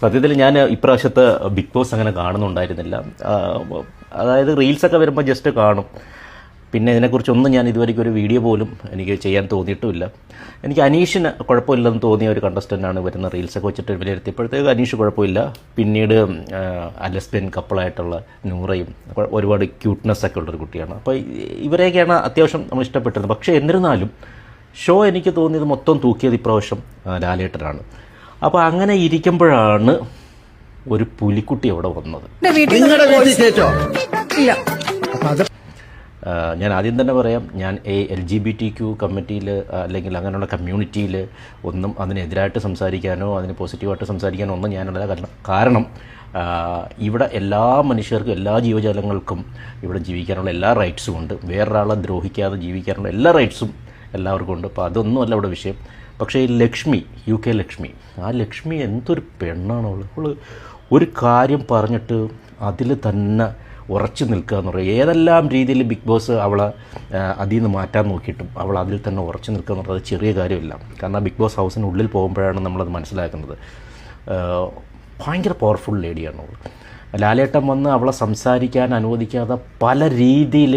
സത്യത്തിൽ ഞാൻ ഇപ്രാവശ്യത്തെ ബിഗ് ബോസ് അങ്ങനെ കാണുന്നുണ്ടായിരുന്നില്ല. അതായത് റീൽസൊക്കെ വരുമ്പോൾ ജസ്റ്റ് കാണും. പിന്നെ ഇതിനെക്കുറിച്ചൊന്നും ഞാൻ ഇതുവരെയ്ക്കും ഒരു വീഡിയോ പോലും എനിക്ക് ചെയ്യാൻ തോന്നിയിട്ടുമില്ല. എനിക്ക് അനീഷിന് കുഴപ്പമില്ലെന്ന് തോന്നിയ ഒരു കണ്ടസ്റ്റൻ്റാണ് വരുന്ന റീൽസൊക്കെ വെച്ചിട്ട് വിലയിരുത്തിയപ്പോഴത്തേക്ക് അനീഷ് കുഴപ്പമില്ല. പിന്നീട് ലെസ്ബിയൻ കപ്പിളായിട്ടുള്ള നൂറയും ഒരുപാട് ക്യൂട്ട്നെസ്സൊക്കെ ഉള്ളൊരു കുട്ടിയാണ്. അപ്പോൾ ഇവരെയൊക്കെയാണ് അത്യാവശ്യം നമ്മൾ ഇഷ്ടപ്പെട്ടത്. പക്ഷേ എന്നിരുന്നാലും ഷോ എനിക്ക് തോന്നിയത് മൊത്തം തൂക്കിയത് ഇപ്രാവശ്യം ലാലേട്ടനാണ്. അപ്പോൾ അങ്ങനെ ഇരിക്കുമ്പോഴാണ് ഒരു പുലിക്കുട്ടി അവിടെ വന്നത്. ഞാൻ ആദ്യം തന്നെ പറയാം, ഞാൻ LGBTQ കമ്മിറ്റിയിൽ അല്ലെങ്കിൽ അങ്ങനെയുള്ള കമ്മ്യൂണിറ്റിയിൽ ഒന്നും അതിനെതിരായിട്ട് സംസാരിക്കാനോ അതിന് പോസിറ്റീവായിട്ട് സംസാരിക്കാനോ ഒന്നും ഞാനുള്ള കാരണം ഇവിടെ എല്ലാ മനുഷ്യർക്കും എല്ലാ ജീവജാലങ്ങൾക്കും ഇവിടെ ജീവിക്കാനുള്ള എല്ലാ റൈറ്റ്സും ഉണ്ട്. വേറൊരാളെ ദ്രോഹിക്കാതെ ജീവിക്കാനുള്ള എല്ലാ റൈറ്റ്സും എല്ലാവർക്കും ഉണ്ട്. അപ്പോൾ അതൊന്നുമല്ല ഇവിടെ വിഷയം. പക്ഷേ ഈ ലക്ഷ്മി, UK ലക്ഷ്മി, ആ ലക്ഷ്മി എന്തൊരു പെണ്ണാണ് അവൾ ഒരു കാര്യം പറഞ്ഞിട്ട് അതിൽ തന്നെ ഉറച്ചു നിൽക്കുക എന്ന് പറയുക. ഏതെല്ലാം രീതിയിൽ ബിഗ് ബോസ് അവളെ അതിൽ നിന്ന് മാറ്റാൻ നോക്കിയിട്ടും അവൾ അതിൽ തന്നെ ഉറച്ചു നിൽക്കുക എന്ന് പറയുന്നത് ചെറിയ കാര്യമില്ല. കാരണം ബിഗ് ബോസ് ഹൗസിനുള്ളിൽ പോകുമ്പോഴാണ് നമ്മളത് മനസ്സിലാക്കുന്നത്. ഭയങ്കര പവർഫുൾ ലേഡിയാണ് അവൾ. ലാലേട്ടൻ വന്ന് അവളെ സംസാരിക്കാൻ അനുവദിക്കാതെ പല രീതിയിൽ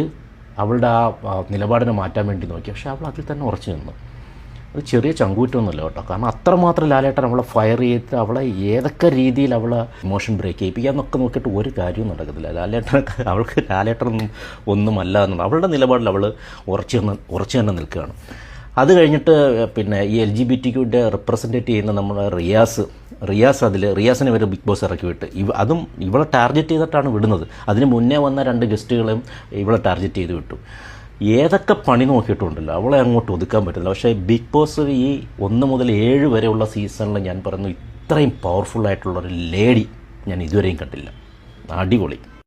അവളുടെ ആ നിലപാടിനെ മാറ്റാൻ വേണ്ടി നോക്കി. പക്ഷേ അവൾ അതിൽ തന്നെ ഉറച്ചു നിന്നു. അത് ചെറിയ ചങ്കൂറ്റമൊന്നുമില്ല കേട്ടോ. കാരണം അത്രമാത്രം ലാലേട്ടൻ അവളെ ഫയർ ചെയ്തിട്ട് അവളെ ഏതൊക്കെ രീതിയിൽ അവളെ ഇമോഷൻ ബ്രേക്ക് ചെയ്യിപ്പിക്കാമെന്നൊക്കെ നോക്കിയിട്ട് ഒരു കാര്യവും നടക്കത്തില്ല. അവൾക്ക് ലാലേട്ടനൊന്നും ഒന്നുമല്ല എന്നുള്ളത് അവളുടെ നിലപാടിൽ അവൾ ഉറച്ചു തന്നെ നിൽക്കുകയാണ്. അത് കഴിഞ്ഞിട്ട് പിന്നെ ഈ LGBTQൻ്റെ റെപ്രസെൻറ്റേറ്റ് ചെയ്യുന്ന നമ്മൾ റിയാസിനെ വരെ ബിഗ് ബോസ് ഇറക്കി വിട്ട് അതും ഇവളെ ടാർഗറ്റ് ചെയ്തിട്ടാണ് വിടുന്നത്. അതിന് മുന്നേ വന്ന 2 ഗസ്റ്റുകളെയും ഇവളെ ടാർഗറ്റ് ചെയ്ത് വിട്ടു. ഏതൊക്കെ പണി നോക്കിയിട്ടുണ്ടല്ലോ, അവളെ അങ്ങോട്ട് ഒതുക്കാൻ പറ്റില്ല. പക്ഷേ ബിഗ് ബോസ് ഈ 1 മുതൽ 7 വരെയുള്ള സീസണിൽ ഞാൻ പറയുന്നു, ഇത്രയും പവർഫുള്ളായിട്ടുള്ളൊരു ലേഡി ഞാൻ ഇതുവരെയും കണ്ടില്ല. അടിപൊളി.